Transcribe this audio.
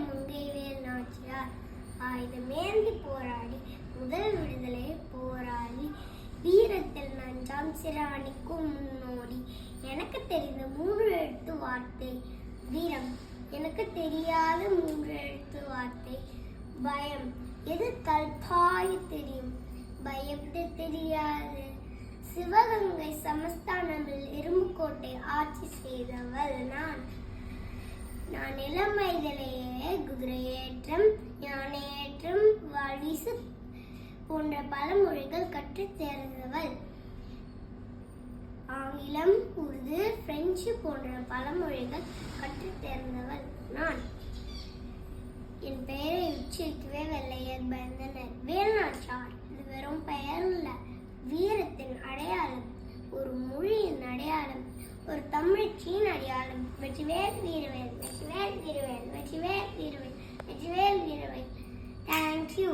மங்கை வேல் நாச்சியார் ஆயுதமேந்தி போராடி முதல் விடுதலை போராடி வீரத்தில் நஞ்சாம் சிறாணிக்கும் முன்னோடி எனக்கு தெரிந்த 3 எழுத்து வார்த்தை வீரம், எனக்கு தெரியாத 3 எழுத்து வார்த்தை பயம். எது கல்பாய தெரியும், பயப்பட தெரியாது. சிவகங்கை சமஸ்தானத்தில் எறும்புக்கோட்டை ஆட்சி செய்தவள் நான். நான் இளம் வயதிலேயே குதிரையேற்றம், யானையேற்றம், வாள்வீசு போன்ற பழமொழிகள் கற்றுத் தேர்ந்தவள். ஆங்கிலம், உருது, பிரெஞ்சு போன்ற பழமொழிகள் கற்றுத் தேர்ந்தவள் நான். என் பெயரை உச்சரிக்கவே வெள்ளையர் பயந்தனர். வேல்நாச்சியார் இது வெறும் பெயர் அல்ல, வீரத்தின் அடையாளம், ஒரு மொழியின் அடையாளம், ஒரு தமிழச்சியின் அடையாளம். வெற்றிவேல் வீரவேல், வெற்றிவேல் வீரவேல், வெற்றிவேல் வீரவேல், வெற்றிவேல் வீரவேல். தேங்க்யூ.